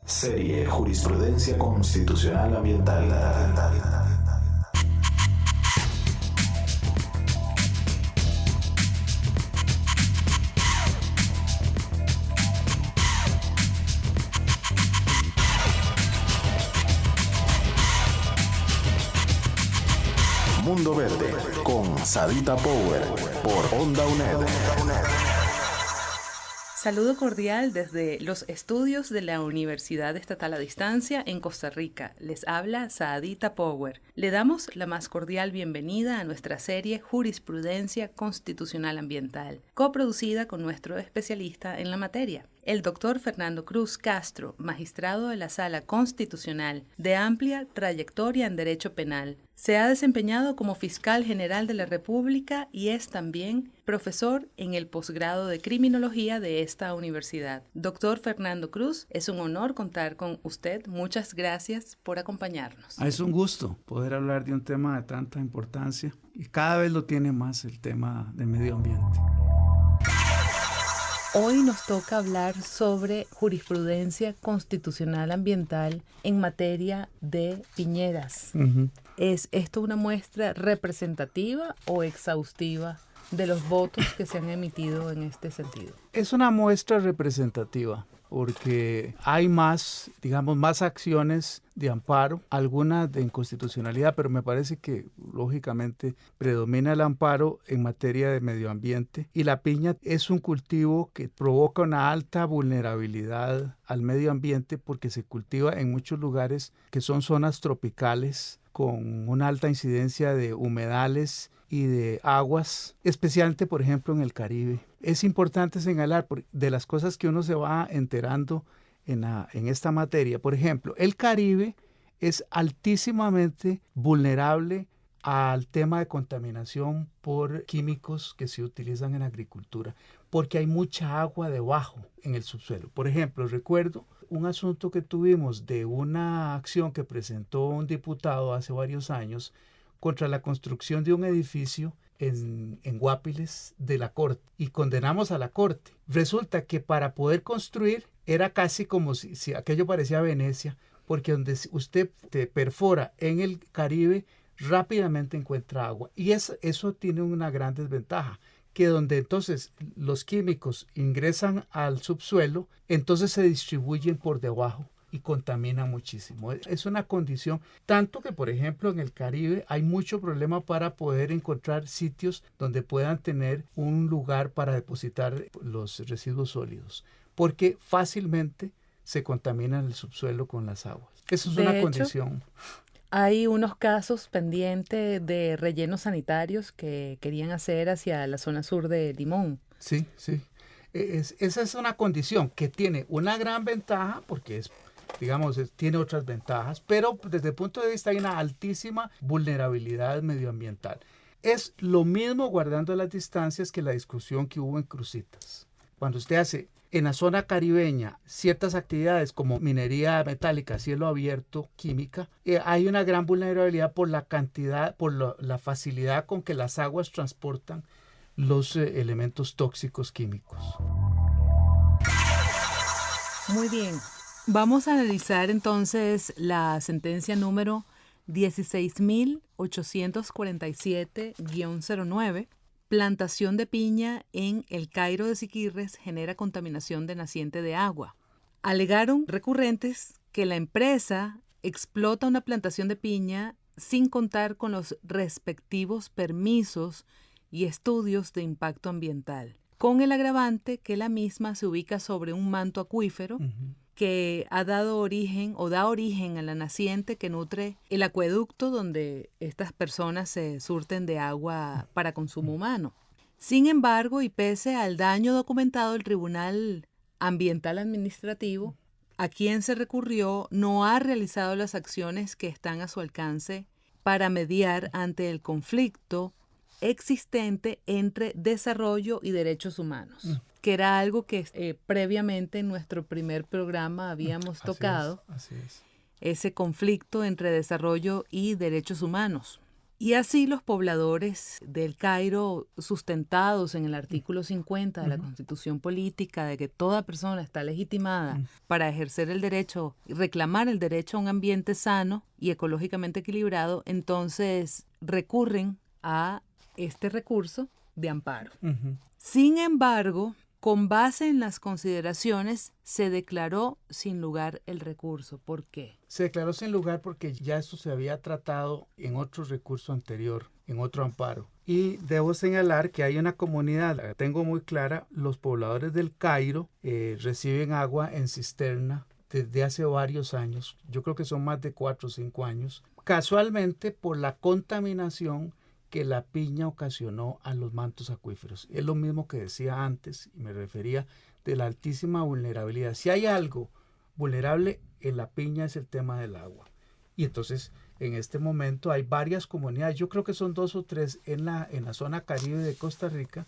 Serie Jurisprudencia Constitucional Ambiental. Mundo Verde con Sadita Power por Onda UNED. Saludo cordial desde los estudios de la Universidad Estatal a Distancia en Costa Rica. Les habla Sadita Power. Le damos la más cordial bienvenida a nuestra serie Jurisprudencia Constitucional Ambiental, coproducida con nuestro especialista en la materia, el doctor Fernando Cruz Castro, magistrado de la Sala Constitucional de amplia trayectoria en Derecho Penal. Se ha desempeñado como fiscal general de la República y es también profesor en el posgrado de Criminología de esta universidad. Doctor Fernando Cruz, es un honor contar con usted. Muchas gracias por acompañarnos. Es un gusto poder hablar de un tema de tanta importancia y cada vez lo tiene más el tema del medio ambiente. Hoy nos toca hablar sobre jurisprudencia constitucional ambiental en materia de piñeras. ¿Es esto una muestra representativa o exhaustiva de los votos que se han emitido en este sentido? Es una muestra representativa porque hay más acciones de amparo, algunas de inconstitucionalidad, pero me parece que lógicamente predomina el amparo en materia de medio ambiente, y la piña es un cultivo que provoca una alta vulnerabilidad al medio ambiente porque se cultiva en muchos lugares que son zonas tropicales con una alta incidencia de humedales y de aguas, especialmente por ejemplo en el Caribe. Es importante señalar de las cosas que uno se va enterando en esta materia. Por ejemplo, el Caribe es altísimamente vulnerable al tema de contaminación por químicos que se utilizan en agricultura, porque hay mucha agua debajo en el subsuelo. Por ejemplo, recuerdo un asunto que tuvimos de una acción que presentó un diputado hace varios años contra la construcción de un edificio en Guapiles de la Corte, y condenamos a la Corte. Resulta que para poder construir era casi como si aquello parecía Venecia, porque donde usted te perfora en el Caribe rápidamente encuentra agua, y eso tiene una gran desventaja, que donde entonces los químicos ingresan al subsuelo, entonces se distribuyen por debajo y contamina muchísimo. Es una condición, tanto que por ejemplo en el Caribe hay mucho problema para poder encontrar sitios donde puedan tener un lugar para depositar los residuos sólidos, porque fácilmente se contamina el subsuelo con las aguas. Eso es una condición. Hay unos casos pendientes de rellenos sanitarios que querían hacer hacia la zona sur de Limón. Sí. Esa es una condición que tiene una gran ventaja porque tiene otras ventajas, pero desde el punto de vista hay una altísima vulnerabilidad medioambiental. Es lo mismo, guardando las distancias, que la discusión que hubo en Cruzitas. Cuando usted hace en la zona caribeña ciertas actividades como minería metálica, cielo abierto, química, hay una gran vulnerabilidad por la cantidad, la facilidad con que las aguas transportan los elementos tóxicos químicos. Muy bien. Vamos a analizar entonces la sentencia número 16.847-09. Plantación de piña en el Cairo de Siquirres genera contaminación de naciente de agua. Alegaron recurrentes que la empresa explota una plantación de piña sin contar con los respectivos permisos y estudios de impacto ambiental, con el agravante que la misma se ubica sobre un manto acuífero que da origen a la naciente que nutre el acueducto donde estas personas se surten de agua para consumo humano. Sin embargo, y pese al daño documentado, el Tribunal Ambiental Administrativo, a quien se recurrió, no ha realizado las acciones que están a su alcance para mediar ante el conflicto existente entre desarrollo y derechos humanos, que era algo que previamente en nuestro primer programa habíamos tocado, así es. ese conflicto entre desarrollo y derechos humanos. Y así los pobladores del Cairo, sustentados en el artículo 50 de la Constitución Política, de que toda persona está legitimada para ejercer el derecho y reclamar el derecho a un ambiente sano y ecológicamente equilibrado, entonces recurren a este recurso de amparo. Sin embargo, con base en las consideraciones, se declaró sin lugar el recurso. ¿Por qué? Se declaró sin lugar porque ya esto se había tratado en otro recurso anterior, en otro amparo. Y debo señalar que hay una comunidad, la tengo muy clara, los pobladores del Cairo reciben agua en cisterna desde hace varios años. Yo creo que son más de 4 o 5 años. Casualmente por la contaminación que la piña ocasionó a los mantos acuíferos. Es lo mismo que decía antes, y me refería de la altísima vulnerabilidad. Si hay algo vulnerable en la piña es el tema del agua. Y entonces, en este momento hay varias comunidades, yo creo que son 2 o 3 en la zona caribe de Costa Rica,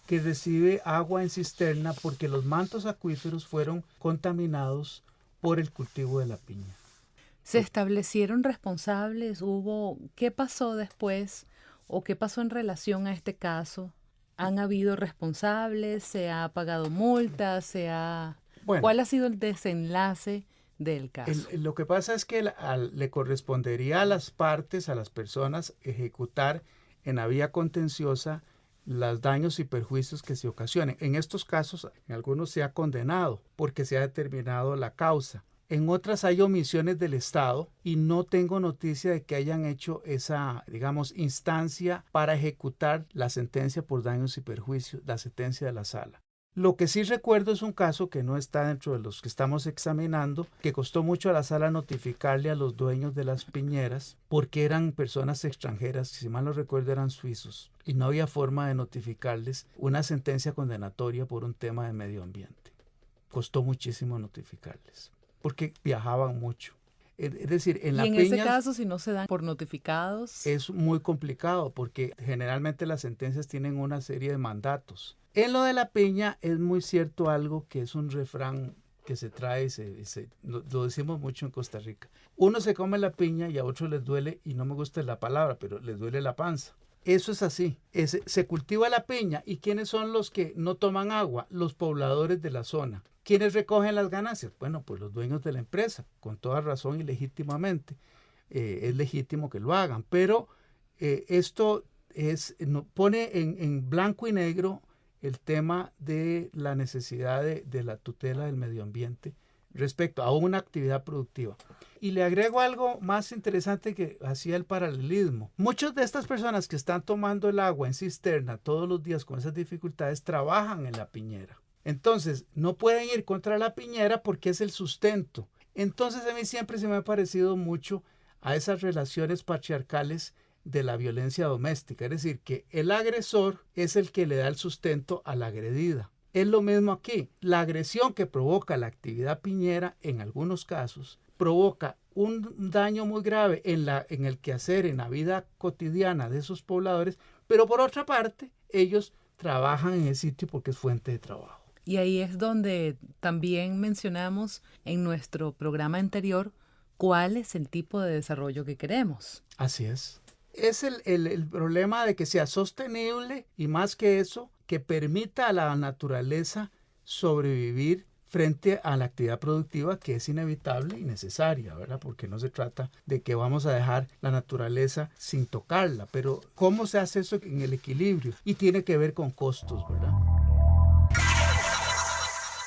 que recibe agua en cisterna porque los mantos acuíferos fueron contaminados por el cultivo de la piña. ¿Se establecieron responsables? ¿Qué pasó después? ¿O qué pasó en relación a este caso? ¿Han habido responsables? ¿Se ha pagado multas? Bueno, ¿cuál ha sido el desenlace del caso? Lo que pasa es que le correspondería a las partes, a las personas, ejecutar en la vía contenciosa los daños y perjuicios que se ocasionen. En estos casos, en algunos se ha condenado porque se ha determinado la causa. En otras hay omisiones del Estado y no tengo noticia de que hayan hecho esa, digamos, instancia para ejecutar la sentencia por daños y perjuicios, la sentencia de la sala. Lo que sí recuerdo es un caso que no está dentro de los que estamos examinando, que costó mucho a la sala notificarle a los dueños de las piñeras porque eran personas extranjeras, si mal no recuerdo eran suizos, y no había forma de notificarles una sentencia condenatoria por un tema de medio ambiente. Costó muchísimo notificarles, porque viajaban mucho. Es decir, en la piña... Y en ese caso, si no se dan por notificados... Es muy complicado porque generalmente las sentencias tienen una serie de mandatos. En lo de la piña es muy cierto algo que es un refrán que se trae, lo decimos mucho en Costa Rica. Uno se come la piña y a otros les duele, y no me gusta la palabra, pero les duele la panza. Eso es así. Se cultiva la piña. ¿Y quiénes son los que no toman agua? Los pobladores de la zona. ¿Quiénes recogen las ganancias? Bueno, pues los dueños de la empresa, con toda razón y legítimamente. Es legítimo que lo hagan, pero esto pone en blanco y negro el tema de la necesidad de la tutela del medio ambiente respecto a una actividad productiva. Y le agrego algo más interesante que hacía el paralelismo. Muchas de estas personas que están tomando el agua en cisterna todos los días con esas dificultades trabajan en la piñera. Entonces, no pueden ir contra la piñera porque es el sustento. Entonces, a mí siempre se me ha parecido mucho a esas relaciones patriarcales de la violencia doméstica. Es decir, que el agresor es el que le da el sustento a la agredida. Es lo mismo aquí. La agresión que provoca la actividad piñera, en algunos casos, provoca un daño muy grave en el quehacer, en la vida cotidiana de esos pobladores, pero por otra parte, ellos trabajan en el sitio porque es fuente de trabajo. Y ahí es donde también mencionamos en nuestro programa anterior cuál es el tipo de desarrollo que queremos. Así es. Es el problema de que sea sostenible y más que eso, que permita a la naturaleza sobrevivir frente a la actividad productiva que es inevitable y necesaria, ¿verdad? Porque no se trata de que vamos a dejar la naturaleza sin tocarla, pero ¿cómo se hace eso en el equilibrio? Y tiene que ver con costos, ¿verdad?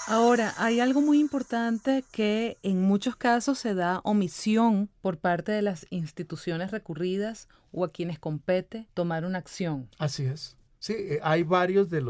Ahora, hay algo muy importante que en muchos casos se da omisión por parte de las instituciones recurridas o a quienes compete tomar una acción. Así es. Sí, hay varios de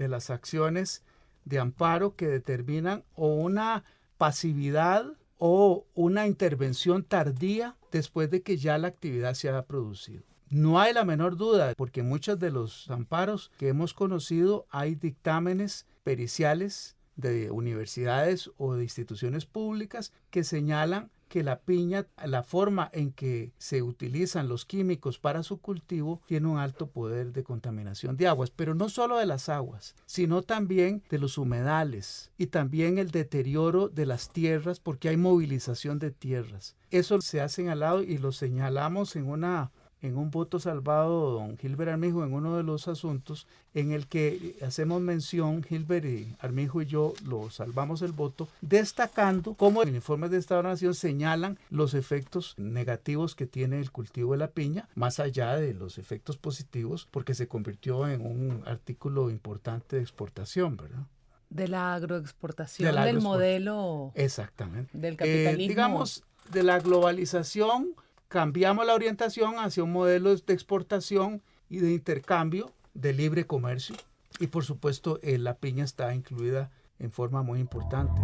las acciones de amparo que determinan o una pasividad o una intervención tardía después de que ya la actividad se haya producido. No hay la menor duda, porque en muchos de los amparos que hemos conocido hay dictámenes periciales de universidades o de instituciones públicas que señalan que la piña, la forma en que se utilizan los químicos para su cultivo, tiene un alto poder de contaminación de aguas, pero no solo de las aguas, sino también de los humedales y también el deterioro de las tierras, porque hay movilización de tierras. Eso se ha señalado y lo señalamos en una en un voto salvado don Gilbert Armijo en uno de los asuntos en el que hacemos mención, Gilbert y Armijo y yo lo salvamos el voto, destacando cómo el informe de Estado de la Nación señalan los efectos negativos que tiene el cultivo de la piña, más allá de los efectos positivos, porque se convirtió en un artículo importante de exportación, ¿verdad? De la agroexportación, del modelo. Exactamente. Del capitalismo. Digamos, de la globalización, cambiamos la orientación hacia un modelo de exportación y de intercambio de libre comercio. Y por supuesto, la piña está incluida en forma muy importante.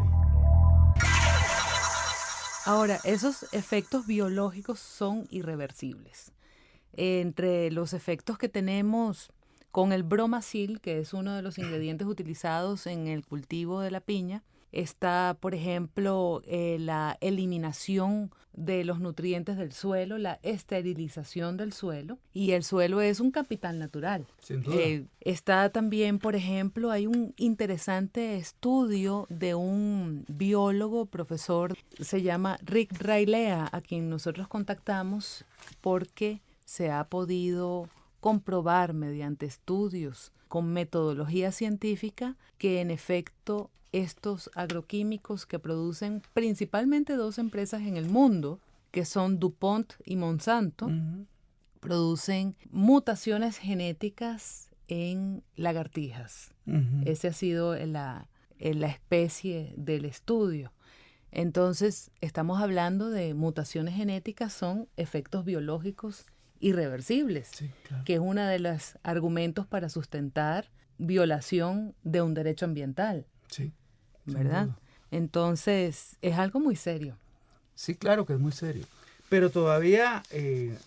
Ahora, esos efectos biológicos son irreversibles. Entre los efectos que tenemos con el bromacil, que es uno de los ingredientes utilizados en el cultivo de la piña, está, por ejemplo, la eliminación de los nutrientes del suelo, la esterilización del suelo, y el suelo es un capital natural. Sin duda. Está también, por ejemplo, hay un interesante estudio de un biólogo, profesor, se llama Rick Railea, a quien nosotros contactamos porque se ha podido comprobar mediante estudios con metodología científica que en efecto estos agroquímicos que producen principalmente dos empresas en el mundo, que son DuPont y Monsanto, producen mutaciones genéticas en lagartijas. Ese ha sido la especie del estudio. Entonces, estamos hablando de mutaciones genéticas, son efectos biológicos irreversibles, sí, claro, que es uno de los argumentos para sustentar violación de un derecho ambiental. Sí. ¿Verdad? Entonces, es algo muy serio. Sí, claro que es muy serio. Pero todavía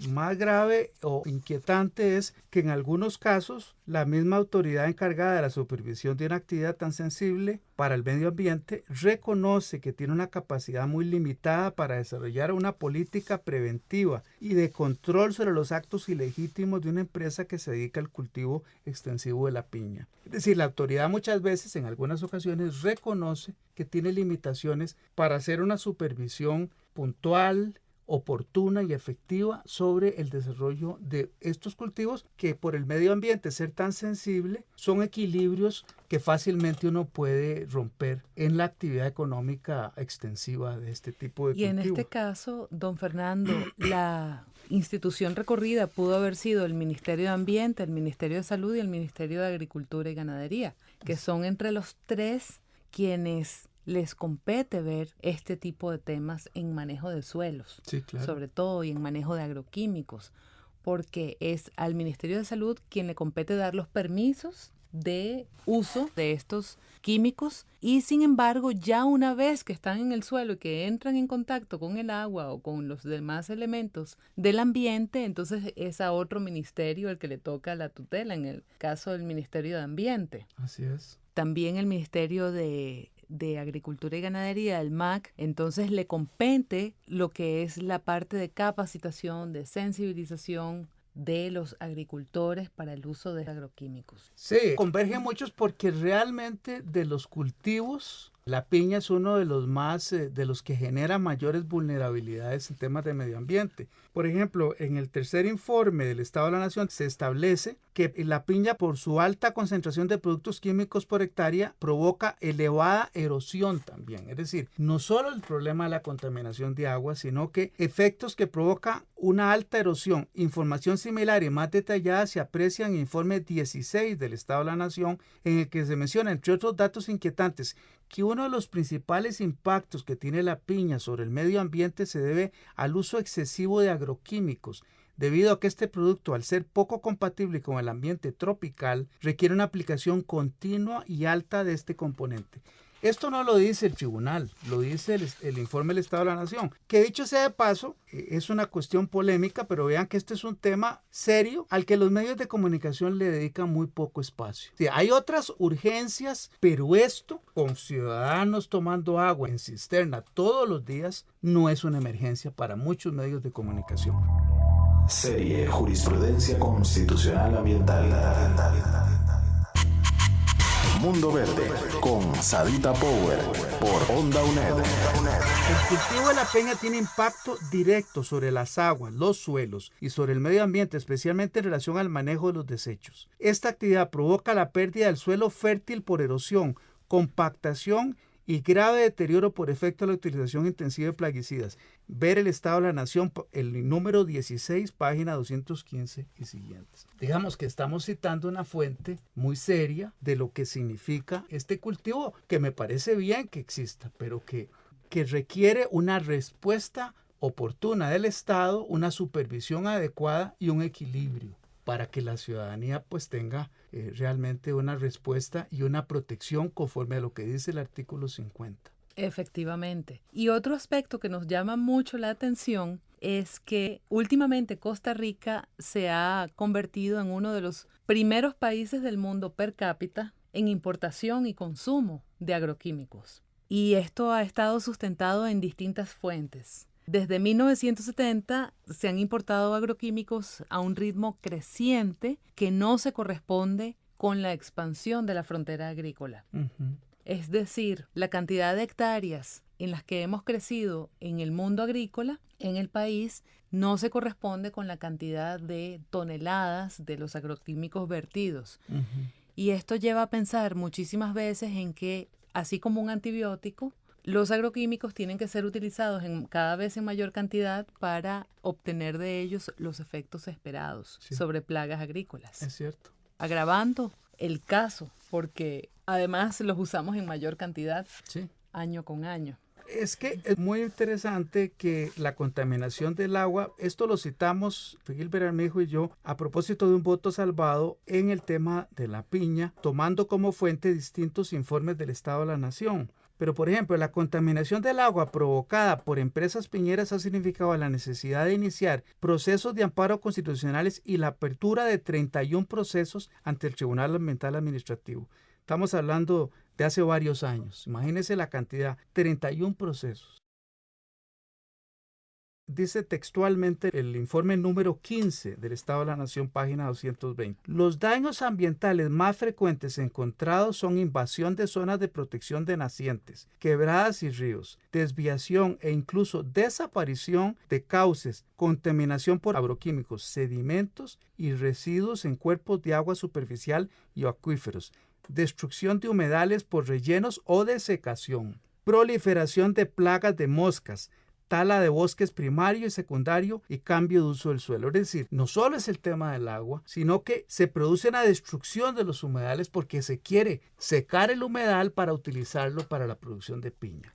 más grave o inquietante es que en algunos casos la misma autoridad encargada de la supervisión de una actividad tan sensible para el medio ambiente reconoce que tiene una capacidad muy limitada para desarrollar una política preventiva y de control sobre los actos ilegítimos de una empresa que se dedica al cultivo extensivo de la piña. Es decir, la autoridad muchas veces, en algunas ocasiones, reconoce que tiene limitaciones para hacer una supervisión puntual, oportuna y efectiva sobre el desarrollo de estos cultivos que por el medio ambiente ser tan sensible son equilibrios que fácilmente uno puede romper en la actividad económica extensiva de este tipo de cultivos. Y en este caso, don Fernando, la institución recorrida pudo haber sido el Ministerio de Ambiente, el Ministerio de Salud y el Ministerio de Agricultura y Ganadería, que son entre los tres quienes les compete ver este tipo de temas en manejo de suelos, sí, claro, sobre todo, y en manejo de agroquímicos, porque es al Ministerio de Salud quien le compete dar los permisos de uso de estos químicos y sin embargo ya una vez que están en el suelo y que entran en contacto con el agua o con los demás elementos del ambiente, entonces es a otro ministerio el que le toca la tutela, en el caso del Ministerio de Ambiente. Así es. También el Ministerio de Agricultura y Ganadería, el MAC, entonces le compete lo que es la parte de capacitación, de sensibilización de los agricultores para el uso de agroquímicos. Sí, convergen muchos porque realmente de los cultivos, la piña es uno de los más, de los que genera mayores vulnerabilidades en temas de medio ambiente. Por ejemplo, en el tercer informe del Estado de la Nación se establece que la piña, por su alta concentración de productos químicos por hectárea, provoca elevada erosión también. Es decir, no solo el problema de la contaminación de agua, sino que efectos que provoca una alta erosión. Información similar y más detallada se aprecia en el informe 16 del Estado de la Nación, en el que se menciona, entre otros datos inquietantes, que uno de los principales impactos que tiene la piña sobre el medio ambiente se debe al uso excesivo de agroquímicos, debido a que este producto, al ser poco compatible con el ambiente tropical, requiere una aplicación continua y alta de este componente. Esto no lo dice el tribunal, lo dice el informe del Estado de la Nación, que dicho sea de paso, es una cuestión polémica, pero vean que este es un tema serio al que los medios de comunicación le dedican muy poco espacio. Sí, hay otras urgencias, pero esto, con ciudadanos tomando agua en cisterna todos los días, no es una emergencia para muchos medios de comunicación. Serie Jurisprudencia Constitucional Ambiental. Mundo Verde con Sadita Power por Onda UNED. El cultivo de la peña tiene impacto directo sobre las aguas, los suelos y sobre el medio ambiente, especialmente en relación al manejo de los desechos. Esta actividad provoca la pérdida del suelo fértil por erosión, compactación y grave deterioro por efecto de la utilización intensiva de plaguicidas. Ver el Estado de la Nación, el número 16, página 215 y siguientes. Digamos que estamos citando una fuente muy seria de lo que significa este cultivo, que me parece bien que exista, pero que requiere una respuesta oportuna del Estado, una supervisión adecuada y un equilibrio para que la ciudadanía pues tenga realmente una respuesta y una protección conforme a lo que dice el artículo 50. Efectivamente. Y otro aspecto que nos llama mucho la atención es que últimamente Costa Rica se ha convertido en uno de los primeros países del mundo per cápita en importación y consumo de agroquímicos. Y esto ha estado sustentado en distintas fuentes. Desde 1970 se han importado agroquímicos a un ritmo creciente que no se corresponde con la expansión de la frontera agrícola. Uh-huh. Es decir, la cantidad de hectáreas en las que hemos crecido en el mundo agrícola en el país no se corresponde con la cantidad de toneladas de los agroquímicos vertidos. Uh-huh. Y esto lleva a pensar muchísimas veces en que, así como un antibiótico, los agroquímicos tienen que ser utilizados cada vez en mayor cantidad para obtener de ellos los efectos esperados sobre plagas agrícolas. Es cierto. Agravando el caso, porque además los usamos en mayor cantidad año con año. Es que es muy interesante que la contaminación del agua, esto lo citamos Gilbert Armijo y yo a propósito de un voto salvado en el tema de la piña, tomando como fuente distintos informes del Estado de la Nación. Pero, por ejemplo, la contaminación del agua provocada por empresas piñeras ha significado la necesidad de iniciar procesos de amparo constitucionales y la apertura de 31 procesos ante el Tribunal Ambiental Administrativo. Estamos hablando de hace varios años. Imagínense la cantidad, 31 procesos. Dice textualmente el informe número 15 del Estado de la Nación, página 220. Los daños ambientales más frecuentes encontrados son invasión de zonas de protección de nacientes, quebradas y ríos, desviación e incluso desaparición de cauces, contaminación por agroquímicos, sedimentos y residuos en cuerpos de agua superficial y acuíferos, destrucción de humedales por rellenos o desecación, proliferación de plagas de moscas, tala de bosques primario y secundario y cambio de uso del suelo. Es decir, no solo es el tema del agua, sino que se produce una destrucción de los humedales porque se quiere secar el humedal para utilizarlo para la producción de piña.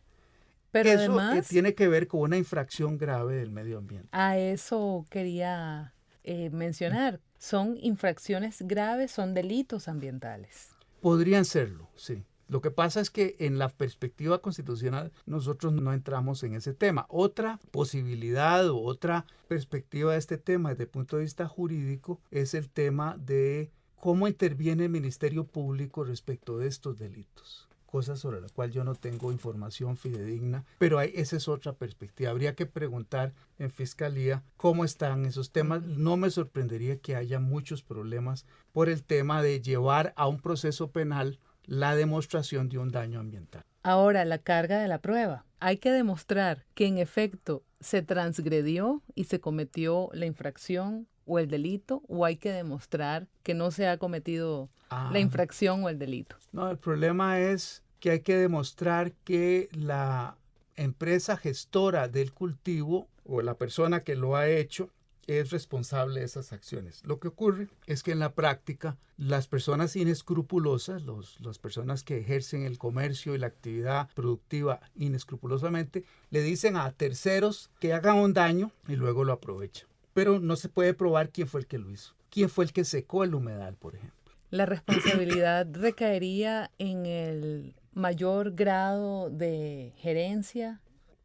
Pero eso además, tiene que ver con una infracción grave del medio ambiente. A eso quería mencionar. Son infracciones graves, son delitos ambientales. Podrían serlo, sí. Lo que pasa es que en la perspectiva constitucional nosotros no entramos en ese tema. Otra posibilidad o otra perspectiva de este tema desde el punto de vista jurídico es el tema de cómo interviene el Ministerio Público respecto de estos delitos. Cosa sobre la cual yo no tengo información fidedigna, pero esa es otra perspectiva. Habría que preguntar en Fiscalía cómo están esos temas. No me sorprendería que haya muchos problemas por el tema de llevar a un proceso penal la demostración de un daño ambiental. Ahora, la carga de la prueba. Hay que demostrar que en efecto se transgredió y se cometió la infracción o el delito, o hay que demostrar que no se ha cometido la infracción o el delito. No, el problema es que hay que demostrar que la empresa gestora del cultivo o la persona que lo ha hecho es responsable de esas acciones. Lo que ocurre es que en la práctica las personas inescrupulosas, las personas que ejercen el comercio y la actividad productiva inescrupulosamente, le dicen a terceros que hagan un daño y luego lo aprovechan. Pero no se puede probar quién fue el que lo hizo. ¿Quién fue el que secó el humedal, por ejemplo? La responsabilidad recaería en el mayor grado de gerencia.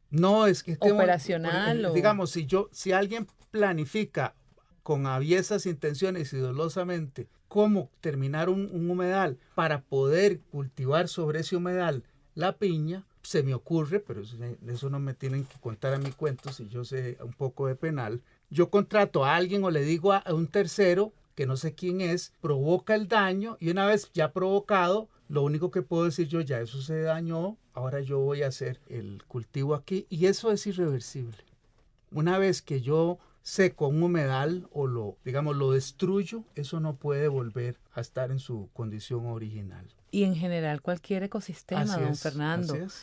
No, es que operacional. Digamos, si alguien planifica con aviesas intenciones y dolosamente cómo terminar un humedal para poder cultivar sobre ese humedal la piña, se me ocurre, pero eso no me tienen que contar a mi cuento si yo sé un poco de penal. Yo contrato a alguien o le digo a un tercero, que no sé quién es, provoca el daño y una vez ya provocado, Lo único que puedo decir yo, ya eso se dañó, ahora yo voy a hacer el cultivo aquí, y eso es irreversible. Una vez que yo seco un humedal o lo destruyo, eso no puede volver a estar en su condición original. Y en general cualquier ecosistema, Así don es, Fernando. así es.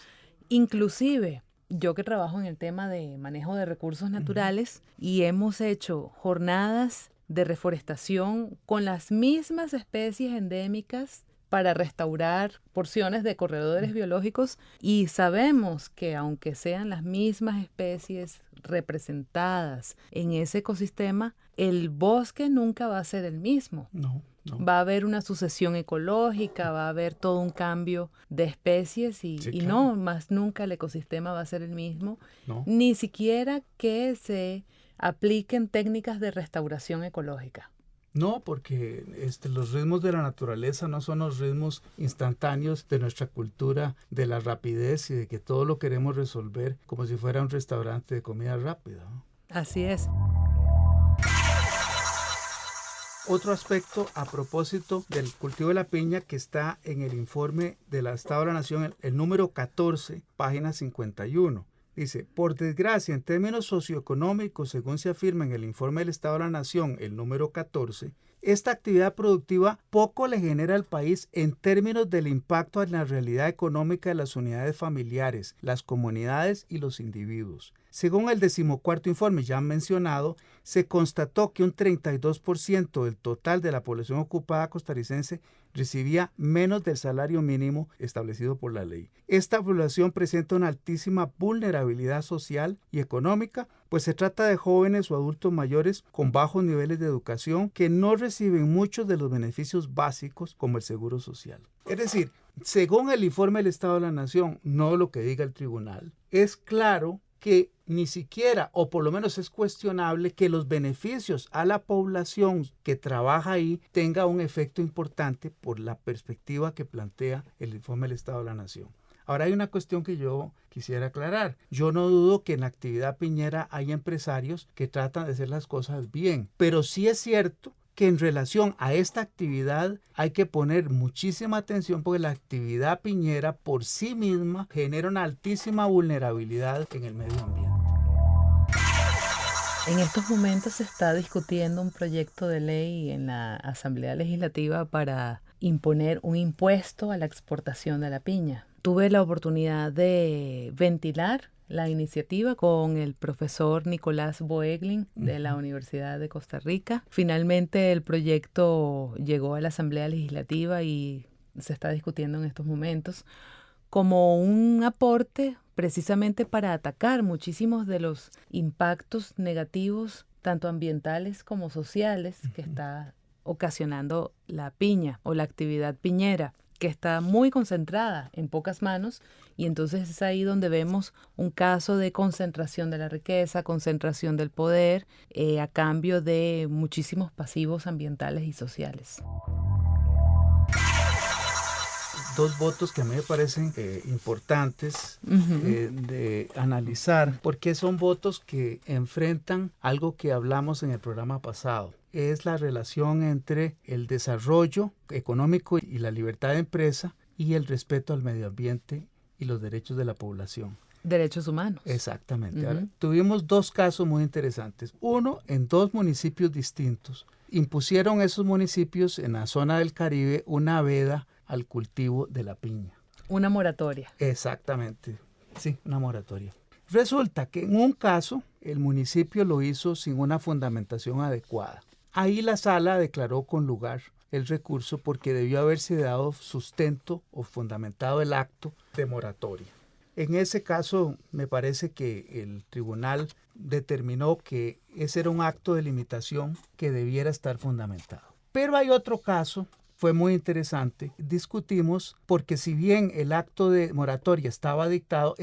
Inclusive, yo que trabajo en el tema de manejo de recursos naturales y hemos hecho jornadas de reforestación con las mismas especies endémicas para restaurar porciones de corredores biológicos, y sabemos que aunque sean las mismas especies representadas en ese ecosistema, el bosque nunca va a ser el mismo. No. Va a haber una sucesión ecológica, va a haber todo un cambio de especies y claro. No, más nunca el ecosistema va a ser el mismo, No. ni siquiera que se apliquen técnicas de restauración ecológica. No, porque los ritmos de la naturaleza no son los ritmos instantáneos de nuestra cultura, de la rapidez y de que todo lo queremos resolver como si fuera un restaurante de comida rápida, ¿no? Así es. Otro aspecto a propósito del cultivo de la piña que está en el informe del Estado de la Nación, el número 14, página 51. Dice, por desgracia, en términos socioeconómicos, según se afirma en el informe del Estado de la Nación, el número 14, esta actividad productiva poco le genera al país en términos del impacto en la realidad económica de las unidades familiares, las comunidades y los individuos. Según el 14º informe ya mencionado, se constató que un 32% del total de la población ocupada costarricense recibía menos del salario mínimo establecido por la ley. Esta población presenta una altísima vulnerabilidad social y económica, pues se trata de jóvenes o adultos mayores con bajos niveles de educación que no reciben muchos de los beneficios básicos como el seguro social. Es decir, según el informe del Estado de la Nación, no lo que diga el tribunal, es claro que ni siquiera, o por lo menos es cuestionable, que los beneficios a la población que trabaja ahí tenga un efecto importante por la perspectiva que plantea el informe del Estado de la Nación. Ahora hay una cuestión que yo quisiera aclarar. Yo no dudo que en la actividad piñera hay empresarios que tratan de hacer las cosas bien, pero sí es cierto que en relación a esta actividad hay que poner muchísima atención porque la actividad piñera por sí misma genera una altísima vulnerabilidad en el medio ambiente. En estos momentos se está discutiendo un proyecto de ley en la Asamblea Legislativa para imponer un impuesto a la exportación de la piña. Tuve la oportunidad de ventilar la iniciativa con el profesor Nicolás Boeglin de la Universidad de Costa Rica. Finalmente el proyecto llegó a la Asamblea Legislativa y se está discutiendo en estos momentos como un aporte precisamente para atacar muchísimos de los impactos negativos, tanto ambientales como sociales, que está ocasionando la piña o la actividad piñera, que está muy concentrada en pocas manos, y entonces es ahí donde vemos un caso de concentración de la riqueza, concentración del poder, a cambio de muchísimos pasivos ambientales y sociales. Dos votos que a mí me parecen importantes de analizar, porque son votos que enfrentan algo que hablamos en el programa pasado. Es la relación entre el desarrollo económico y la libertad de empresa y el respeto al medio ambiente y los derechos de la población. Derechos humanos. Exactamente. Ahora, tuvimos dos casos muy interesantes. Uno, en dos municipios distintos. Impusieron esos municipios en la zona del Caribe una veda al cultivo de la piña. Una moratoria. Exactamente, sí, una moratoria. Resulta que en un caso el municipio lo hizo sin una fundamentación adecuada. Ahí la sala declaró con lugar el recurso porque debió haberse dado sustento o fundamentado el acto de moratoria. En ese caso me parece que el tribunal determinó que ese era un acto de limitación que debiera estar fundamentado. Pero hay otro caso. Fue muy interesante. Discutimos porque si bien el acto de moratoria estaba dictado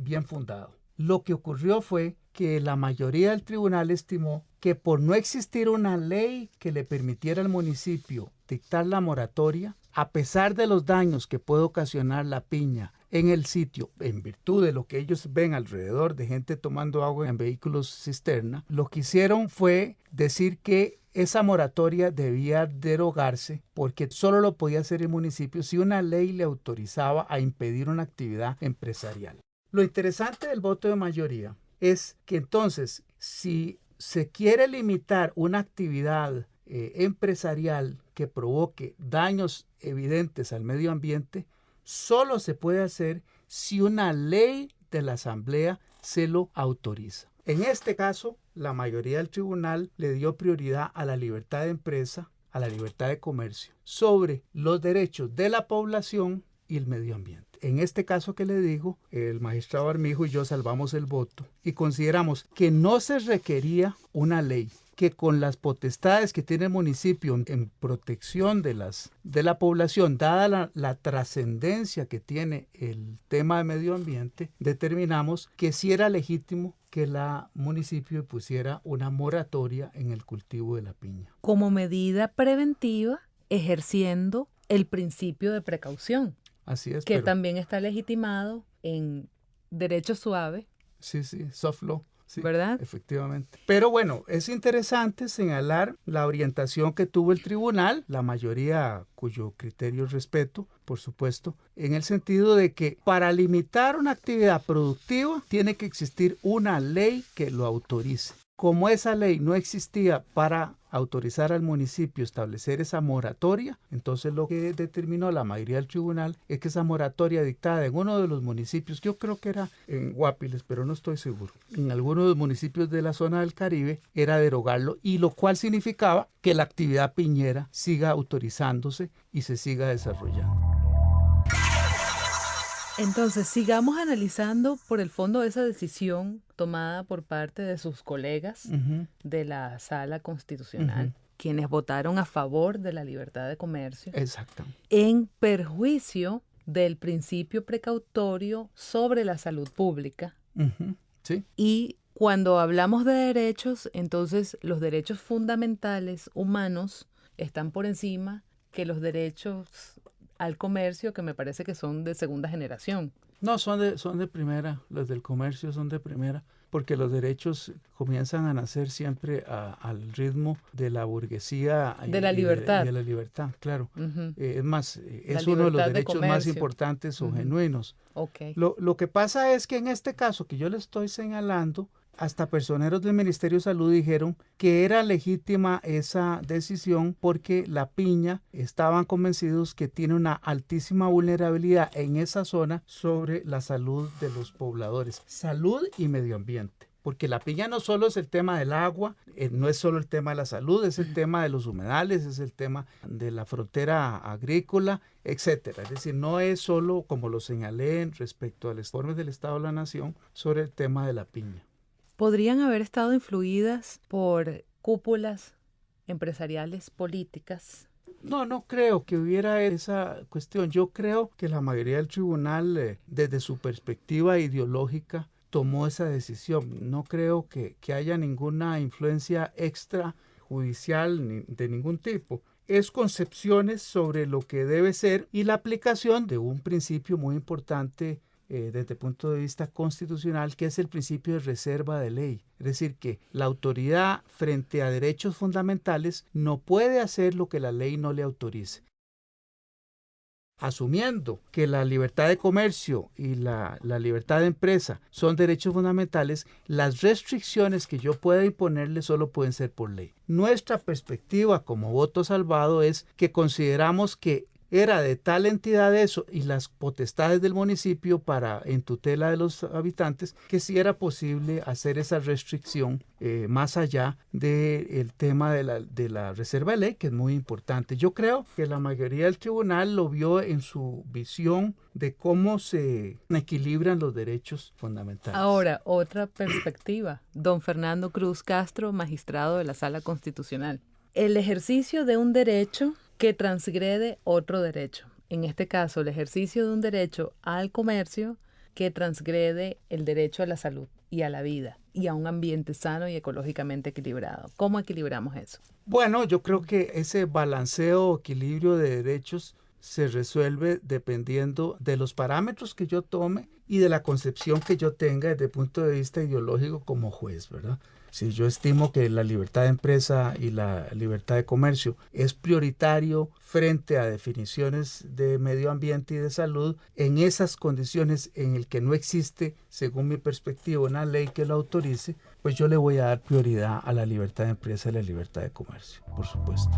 bien fundado. Lo que ocurrió fue que la mayoría del tribunal estimó que por no existir una ley que le permitiera al municipio dictar la moratoria, a pesar de los daños que puede ocasionar la piña en el sitio, en virtud de lo que ellos ven alrededor de gente tomando agua en vehículos cisterna, lo que hicieron fue decir que esa moratoria debía derogarse porque solo lo podía hacer el municipio si una ley le autorizaba a impedir una actividad empresarial. Lo interesante del voto de mayoría es que entonces, si se quiere limitar una actividad empresarial que provoque daños evidentes al medio ambiente, solo se puede hacer si una ley de la Asamblea se lo autoriza. En este caso, la mayoría del tribunal le dio prioridad a la libertad de empresa, a la libertad de comercio, sobre los derechos de la población y el medio ambiente. En este caso que le digo, el magistrado Armijo y yo salvamos el voto y consideramos que no se requería una ley, que con las potestades que tiene el municipio en protección de la población, dada la trascendencia que tiene el tema de medio ambiente, determinamos que sí era legítimo que el municipio pusiera una moratoria en el cultivo de la piña. Como medida preventiva, ejerciendo el principio de precaución. Así es. Que también está legitimado en derecho suave. Sí, soft law. Sí, ¿verdad? Efectivamente. Pero bueno, es interesante señalar la orientación que tuvo el tribunal, la mayoría cuyo criterio respeto, por supuesto, en el sentido de que para limitar una actividad productiva tiene que existir una ley que lo autorice. Como esa ley no existía para autorizar al municipio a establecer esa moratoria, entonces lo que determinó la mayoría del tribunal es que esa moratoria dictada en uno de los municipios, yo creo que era en Guapiles, pero no estoy seguro, en alguno de los municipios de la zona del Caribe, era derogarlo, y lo cual significaba que la actividad piñera siga autorizándose y se siga desarrollando. Entonces, sigamos analizando por el fondo esa decisión tomada por parte de sus colegas de la Sala Constitucional, quienes votaron a favor de la libertad de comercio. Exacto. En perjuicio del principio precautorio sobre la salud pública. Sí. Y cuando hablamos de derechos, entonces los derechos fundamentales humanos están por encima que los derechos al comercio, que me parece que son de segunda generación. No, son de primera, los del comercio son de primera, porque los derechos comienzan a nacer siempre al ritmo de la burguesía. De la libertad. De la libertad, claro. Es más, es uno de los derechos más importantes o genuinos. Okay. Lo que pasa es que en este caso que yo le estoy señalando, hasta personeros del Ministerio de Salud dijeron que era legítima esa decisión porque la piña estaban convencidos que tiene una altísima vulnerabilidad en esa zona sobre la salud de los pobladores, salud y medio ambiente. Porque la piña no solo es el tema del agua, no es solo el tema de la salud, es el tema de los humedales, es el tema de la frontera agrícola, etcétera. Es decir, no es solo, como lo señalé respecto al informe del Estado de la Nación, sobre el tema de la piña. ¿Podrían haber estado influidas por cúpulas empresariales políticas? No creo que hubiera esa cuestión. Yo creo que la mayoría del tribunal, desde su perspectiva ideológica, tomó esa decisión. No creo que haya ninguna influencia extrajudicial de ningún tipo. Es concepciones sobre lo que debe ser y la aplicación de un principio muy importante desde el punto de vista constitucional, que es el principio de reserva de ley. Es decir, que la autoridad frente a derechos fundamentales no puede hacer lo que la ley no le autorice. Asumiendo que la libertad de comercio y la libertad de empresa son derechos fundamentales, las restricciones que yo pueda imponerle solo pueden ser por ley. Nuestra perspectiva como voto salvado es que consideramos que era de tal entidad eso y las potestades del municipio en tutela de los habitantes, que sí era posible hacer esa restricción más allá del tema de la reserva de ley, que es muy importante. Yo creo que la mayoría del tribunal lo vio en su visión de cómo se equilibran los derechos fundamentales. Ahora, otra perspectiva. Don Fernando Cruz Castro, magistrado de la Sala Constitucional. El ejercicio de un derecho que transgrede otro derecho. En este caso, el ejercicio de un derecho al comercio que transgrede el derecho a la salud y a la vida y a un ambiente sano y ecológicamente equilibrado. ¿Cómo equilibramos eso? Bueno, yo creo que ese balanceo, equilibrio de derechos se resuelve dependiendo de los parámetros que yo tome y de la concepción que yo tenga desde el punto de vista ideológico como juez, ¿verdad? Si yo estimo que la libertad de empresa y la libertad de comercio es prioritario frente a definiciones de medio ambiente y de salud, en esas condiciones en el que no existe, según mi perspectiva, una ley que lo autorice, pues yo le voy a dar prioridad a la libertad de empresa y la libertad de comercio, por supuesto.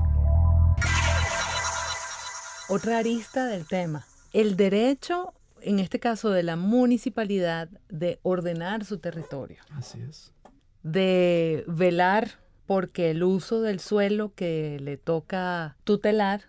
Otra arista del tema, el derecho, en este caso de la municipalidad, de ordenar su territorio. Así es. De velar porque el uso del suelo que le toca tutelar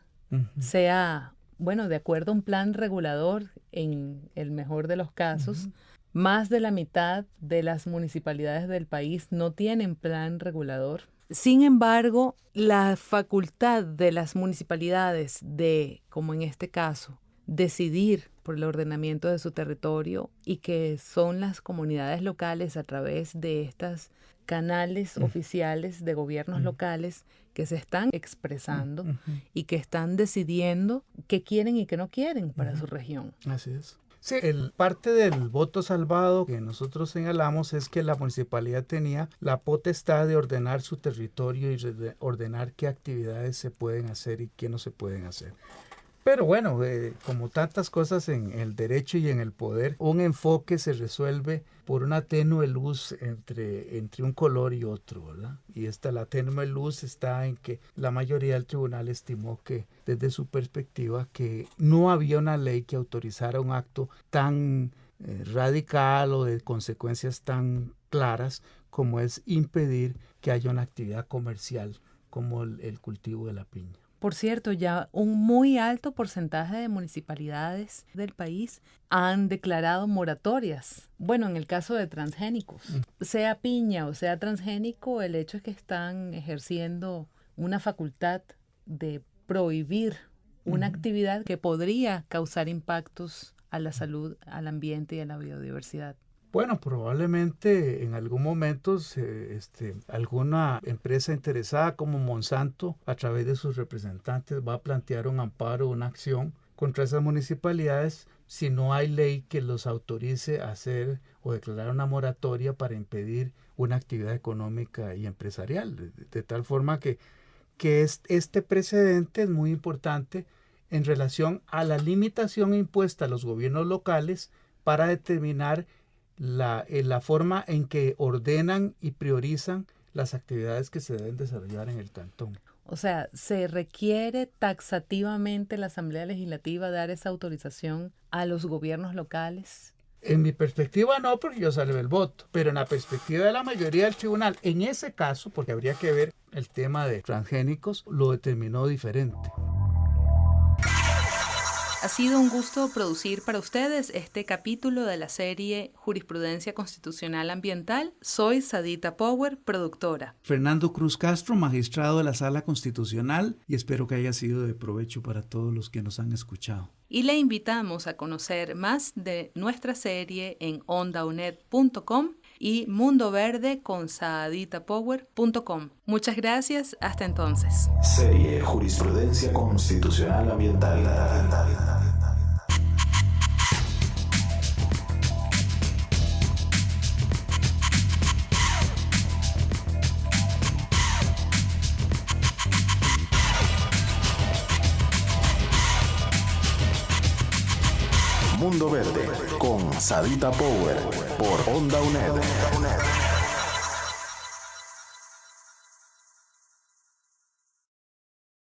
sea, bueno, de acuerdo a un plan regulador, en el mejor de los casos. Más de la mitad de las municipalidades del país no tienen plan regulador. Sin embargo, la facultad de las municipalidades de, como en este caso, decidir por el ordenamiento de su territorio, y que son las comunidades locales a través de estas canales oficiales de gobiernos locales que se están expresando y que están decidiendo qué quieren y qué no quieren para su región. Así es. Sí, parte del voto salvado que nosotros señalamos es que la municipalidad tenía la potestad de ordenar su territorio y ordenar qué actividades se pueden hacer y qué no se pueden hacer. Pero bueno, como tantas cosas en el derecho y en el poder, un enfoque se resuelve por una tenue luz entre un color y otro, ¿verdad? Y la tenue luz está en que la mayoría del tribunal estimó que, desde su perspectiva, que no había una ley que autorizara un acto tan radical o de consecuencias tan claras como es impedir que haya una actividad comercial como el cultivo de la piña. Por cierto, ya un muy alto porcentaje de municipalidades del país han declarado moratorias. Bueno, en el caso de transgénicos, sea piña o sea transgénico, el hecho es que están ejerciendo una facultad de prohibir una actividad que podría causar impactos a la salud, al ambiente y a la biodiversidad. Bueno, probablemente en algún momento alguna empresa interesada como Monsanto, a través de sus representantes, va a plantear un amparo, una acción contra esas municipalidades si no hay ley que los autorice a hacer o declarar una moratoria para impedir una actividad económica y empresarial. De tal forma que este precedente es muy importante en relación a la limitación impuesta a los gobiernos locales para determinar la forma en que ordenan y priorizan las actividades que se deben desarrollar en el cantón. O sea, ¿se requiere taxativamente la Asamblea Legislativa dar esa autorización a los gobiernos locales? En mi perspectiva no, porque yo salvé el voto, pero en la perspectiva de la mayoría del tribunal, en ese caso, porque habría que ver el tema de transgénicos, lo determinó diferente. Ha sido un gusto producir para ustedes este capítulo de la serie Jurisprudencia Constitucional Ambiental. Soy Sadita Power, productora. Fernando Cruz Castro, magistrado de la Sala Constitucional, y espero que haya sido de provecho para todos los que nos han escuchado. Y le invitamos a conocer más de nuestra serie en ondaunet.com y mundoverde.com. Muchas gracias, hasta entonces. Serie Jurisprudencia Constitucional Ambiental. Mundo Verde con Sadita Power por Onda UNED.